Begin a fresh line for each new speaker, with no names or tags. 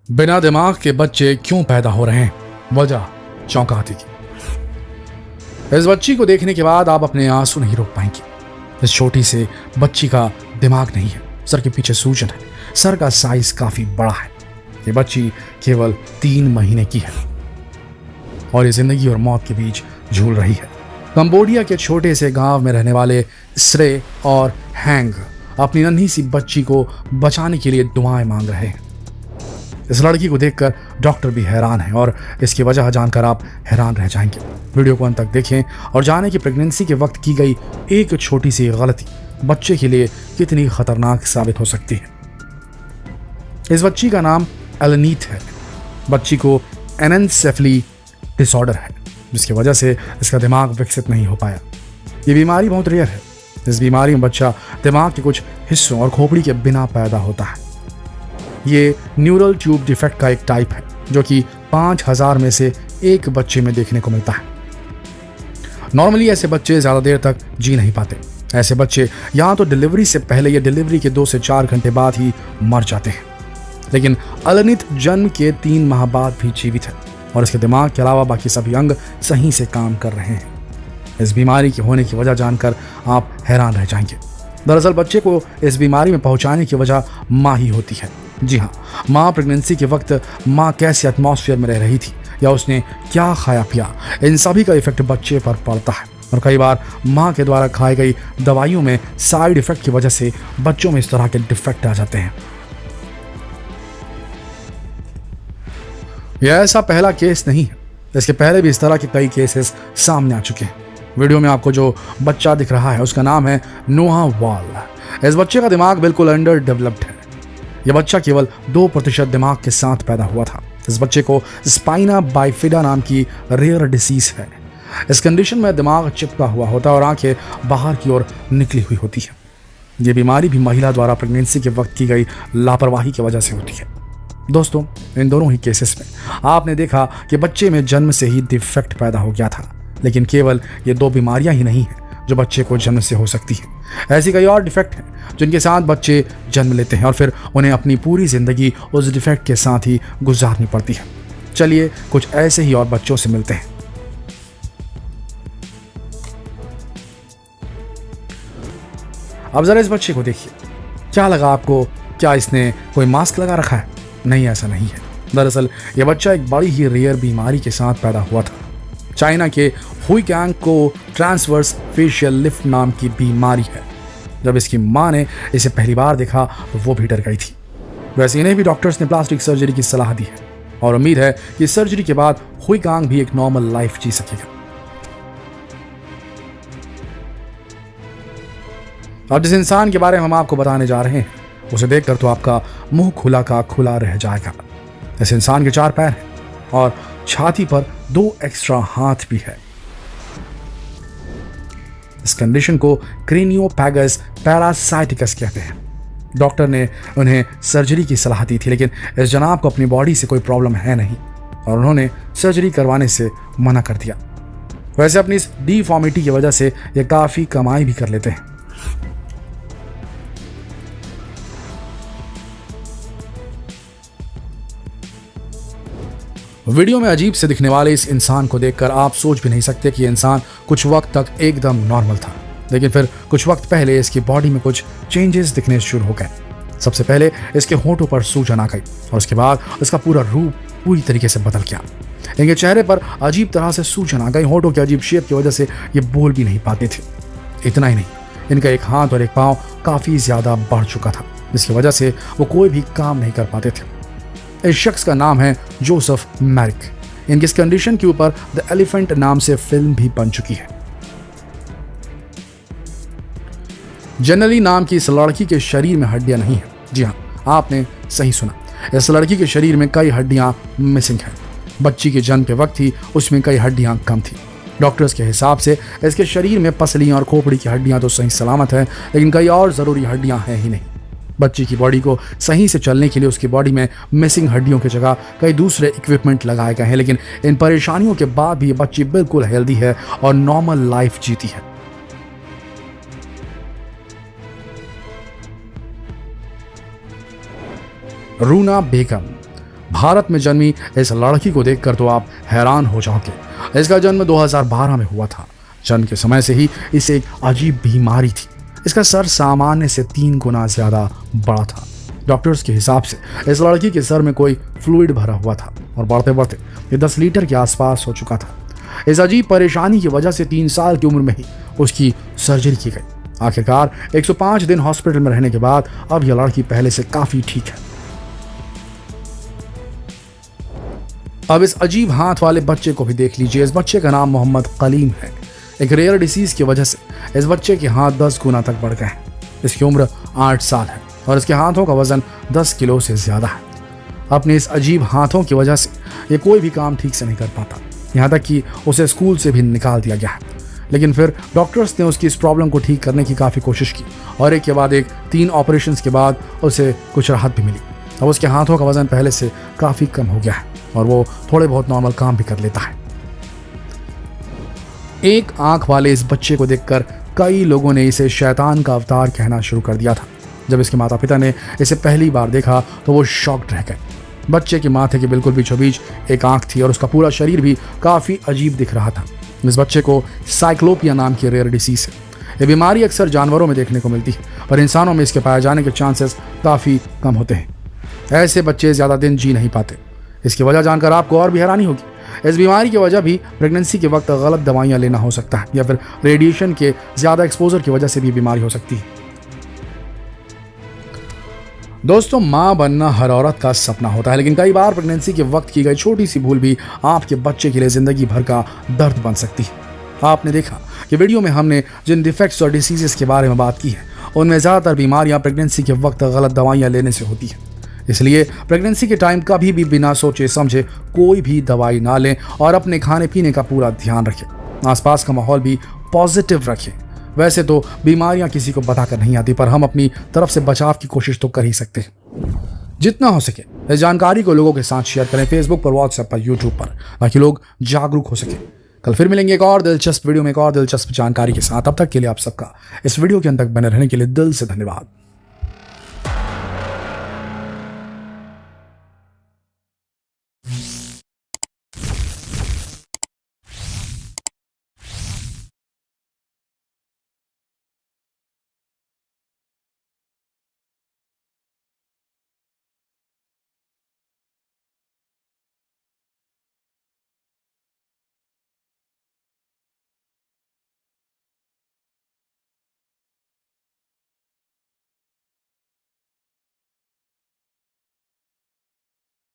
बिना दिमाग के बच्चे क्यों पैदा हो रहे हैं? वजह चौंकाती की। इस बच्ची को देखने के बाद आप अपने आंसू नहीं रोक पाएंगे। इस छोटी से बच्ची का दिमाग नहीं है, सर के पीछे सूजन है, सर का साइज काफी बड़ा है। ये बच्ची केवल 3 महीने की है और ये जिंदगी और मौत के बीच झूल रही है। कंबोडिया के छोटे से गांव में रहने वाले श्रे और हैंग अपनी नन्ही सी बच्ची को बचाने के लिए दुआएं मांग रहे हैं। इस लड़की को देखकर डॉक्टर भी हैरान है और इसकी वजह जानकर आप हैरान रह जाएंगे। वीडियो को अंत तक देखें और जानें कि प्रेगनेंसी के वक्त की गई एक छोटी सी गलती बच्चे के लिए कितनी खतरनाक साबित हो सकती है। इस बच्ची का नाम एलेनीथ है। बच्ची को एनेन्सेफली डिसऑर्डर है, जिसकी वजह से इसका दिमाग विकसित नहीं हो पाया। ये बीमारी बहुत रेयर है। इस बीमारी में बच्चा दिमाग के कुछ हिस्सों और खोपड़ी के बिना पैदा होता है। ये न्यूरल ट्यूब डिफेक्ट का एक टाइप है जो कि 5000 में से एक बच्चे में देखने को मिलता है। नॉर्मली ऐसे बच्चे ज्यादा देर तक जी नहीं पाते। ऐसे बच्चे या तो डिलीवरी से पहले या डिलीवरी के 2 से 4 घंटे बाद ही मर जाते हैं। लेकिन एलेनीथ जन्म के 3 माह बाद भी जीवित है और इसके दिमाग के अलावा बाकी सभी अंग सही से काम कर रहे हैं। इस बीमारी के होने की वजह जानकर आप हैरान रह जाएंगे। दरअसल बच्चे को इस बीमारी में पहुंचाने की वजह माँ ही होती है। जी हाँ, माँ प्रेगनेंसी के वक्त माँ कैसे एटमॉस्फेयर में रह रही थी या उसने क्या खाया पिया, इन सभी का इफेक्ट बच्चे पर पड़ता है। और कई बार माँ के द्वारा खाई गई दवाइयों में साइड इफेक्ट की वजह से बच्चों में इस तरह के डिफेक्ट आ जाते हैं। यह ऐसा पहला केस नहीं है। इसके पहले भी इस तरह के कई केसेस सामने आ चुके हैं। वीडियो में आपको जो बच्चा दिख रहा है उसका नाम है नोहा वॉल। इस बच्चे का दिमाग बिल्कुल अंडर डेवलप्ड है। यह बच्चा केवल 2% दिमाग के साथ पैदा हुआ था। इस बच्चे को स्पाइना बाइफिडा नाम की रेयर डिसीज है। इस कंडीशन में दिमाग चिपका हुआ होता है और आंखें बाहर की ओर निकली हुई होती है। यह बीमारी भी महिला द्वारा प्रेगनेंसी के वक्त की गई लापरवाही की वजह से होती है। दोस्तों, इन दोनों ही केसेस में आपने देखा कि बच्चे में जन्म से ही डिफेक्ट पैदा हो गया था। लेकिन केवल ये 2 बीमारियां ही नहीं हैं जो बच्चे को जन्म से हो सकती हैं। ऐसी कई और डिफेक्ट हैं जिनके साथ बच्चे जन्म लेते हैं और फिर उन्हें अपनी पूरी जिंदगी उस डिफेक्ट के साथ ही गुजारनी पड़ती है। चलिए कुछ ऐसे ही और बच्चों से मिलते हैं। अब जरा इस बच्चे को देखिए। क्या लगा आपको? क्या इसने कोई मास्क लगा रखा है? नहीं, ऐसा नहीं है। दरअसल यह बच्चा एक बड़ी ही रेयर बीमारी के साथ पैदा हुआ था। चाइना के हुईक्यांग को ट्रांसवर्स फेशियल लिफ्ट नाम की बीमारी है। जब इसकी मां ने इसे पहली बार देखा तो वो भी डर गई थी। वैसे इन्हें भी डॉक्टर्स ने प्लास्टिक सर्जरी की सलाह दी है और उम्मीद है कि सर्जरी के बाद हुईक्यांग भी एक नॉर्मल लाइफ जी सकेगा। अब जिस इंसान के बारे में हम आपको बताने जा रहे हैं उसे देखकर तो आपका मुंह खुला का खुला रह जाएगा। इस इंसान के 4 पैर हैं और छाती पर 2 एक्स्ट्रा हाथ भी है। इस कंडीशन को क्रेनियोपैगस पैरासाइटिकस कहते हैं। डॉक्टर ने उन्हें सर्जरी की सलाह दी थी, लेकिन इस जनाब को अपनी बॉडी से कोई प्रॉब्लम है नहीं और उन्होंने सर्जरी करवाने से मना कर दिया। वैसे अपनी इस डिफॉर्मिटी की वजह से ये काफी कमाई भी कर लेते हैं। वीडियो में अजीब से दिखने वाले इस इंसान को देखकर आप सोच भी नहीं सकते कि यह इंसान कुछ वक्त तक एकदम नॉर्मल था, लेकिन फिर कुछ वक्त पहले इसकी बॉडी में कुछ चेंजेस दिखने शुरू हो गए। सबसे पहले इसके होंठों पर सूजन आ गई और उसके बाद इसका पूरा रूप पूरी तरीके से बदल गया। इनके चेहरे पर अजीब तरह से सूजन आ गई। होंठों के अजीब शेप की वजह से ये बोल भी नहीं पाते थे। इतना ही नहीं, इनका एक हाथ और एक पाँव काफी ज्यादा बढ़ चुका था, जिसकी वजह से वो कोई भी काम नहीं कर पाते थे। इस शख्स का नाम है जोसेफ मैरिक। इनकी इस कंडीशन के ऊपर द एलिफेंट नाम से फिल्म भी बन चुकी है। जनरली नाम की इस लड़की के शरीर में हड्डियां नहीं है। जी हाँ, आपने सही सुना। इस लड़की के शरीर में कई हड्डियां मिसिंग हैं। बच्ची के जन्म के वक्त ही उसमें कई हड्डियां कम थी। डॉक्टर्स के हिसाब से इसके शरीर में पसलियां और खोपड़ी की हड्डियां तो सही सलामत है, लेकिन कई और जरूरी हड्डियां हैं ही नहीं। बच्ची की बॉडी को सही से चलने के लिए उसकी बॉडी में मिसिंग हड्डियों की जगह कई दूसरे इक्विपमेंट लगाए गए हैं, लेकिन इन परेशानियों के बाद भी ये बच्ची बिल्कुल हेल्दी है और नॉर्मल लाइफ जीती है। रूना बेगम भारत में जन्मी इस लड़की को देखकर तो आप हैरान हो जाओगे। इसका जन्म 2012 में हुआ था। जन्म के समय से ही इसे एक अजीब बीमारी थी। इसका सर सामान्य से 3 गुना ज्यादा बड़ा था। डॉक्टर्स के हिसाब से इस लड़की के सर में कोई फ्लूइड भरा हुआ था और बढ़ते बढ़ते ये 10 लीटर के आसपास हो चुका था। इस अजीब परेशानी की वजह से 3 साल की उम्र में ही उसकी सर्जरी की गई। आखिरकार 105 दिन हॉस्पिटल में रहने के बाद अब यह लड़की पहले से काफी ठीक है। अब इस अजीब हाथ वाले बच्चे को भी देख लीजिए। इस बच्चे का नाम मोहम्मद कलीम है। एक रेयर डिसीज की वजह से इस बच्चे के हाथ 10 गुना तक बढ़ गए हैं। इसकी उम्र 8 साल है और इसके हाथों का वजन 10 किलो से ज्यादा है। अपने इस अजीब हाथों की वजह से ये कोई भी काम ठीक से नहीं कर पाता, यहाँ तक कि उसे स्कूल से भी निकाल दिया गया है। लेकिन फिर डॉक्टर्स ने उसकी इस प्रॉब्लम को ठीक करने की काफ़ी कोशिश की और एक के बाद एक 3 ऑपरेशंस के बाद उसे कुछ राहत भी मिली। अब उसके हाथों का वजन पहले से काफ़ी कम हो गया है और वो थोड़े बहुत नॉर्मल काम भी कर लेता है। एक आंख वाले इस बच्चे को देखकर कई लोगों ने इसे शैतान का अवतार कहना शुरू कर दिया था। जब इसके माता पिता ने इसे पहली बार देखा तो वो शॉक्ड रह गए। बच्चे के माथे के बिल्कुल बीचों बीच एक आंख थी और उसका पूरा शरीर भी काफ़ी अजीब दिख रहा था। इस बच्चे को साइक्लोपिया नाम की रेयर डिसीज है। ये बीमारी अक्सर जानवरों में देखने को मिलती है और इंसानों में इसके पाए जाने के चांसेस काफ़ी कम होते हैं। ऐसे बच्चे ज़्यादा दिन जी नहीं पाते। इसकी वजह जानकर आपको और भी हैरानी होगी। इस बीमारी की वजह भी प्रेगनेंसी के वक्त गलत दवाइयाँ लेना हो सकता है या फिर रेडिएशन के ज़्यादा एक्सपोजर की वजह से भी बीमारी हो सकती है। दोस्तों, माँ बनना हर औरत का सपना होता है, लेकिन कई बार प्रेगनेंसी के वक्त की गई छोटी सी भूल भी आपके बच्चे के लिए जिंदगी भर का दर्द बन सकती है। आपने देखा कि वीडियो में हमने जिन डिफेक्ट्स और डिसीजेस के बारे में बात की है उनमें ज़्यादातर बीमारियां प्रेगनेंसी के वक्त गलत दवाइयां लेने से होती हैं। इसलिए प्रेगनेंसी के टाइम कभी भी बिना सोचे समझे कोई भी दवाई ना लें और अपने खाने पीने का पूरा ध्यान रखें। आसपास का माहौल भी पॉजिटिव रखें। वैसे तो बीमारियां किसी को बताकर नहीं आती, पर हम अपनी तरफ से बचाव की कोशिश तो कर ही सकते हैं। जितना हो सके इस जानकारी को लोगों के साथ शेयर करें, फेसबुक पर, व्हाट्सएप पर, यूट्यूब पर, ताकि लोग जागरूक हो सके। कल फिर मिलेंगे एक और दिलचस्प वीडियो में एक और दिलचस्प जानकारी के साथ। अब तक के लिए आप सबका इस वीडियो के अंत तक बने रहने के लिए दिल से धन्यवाद।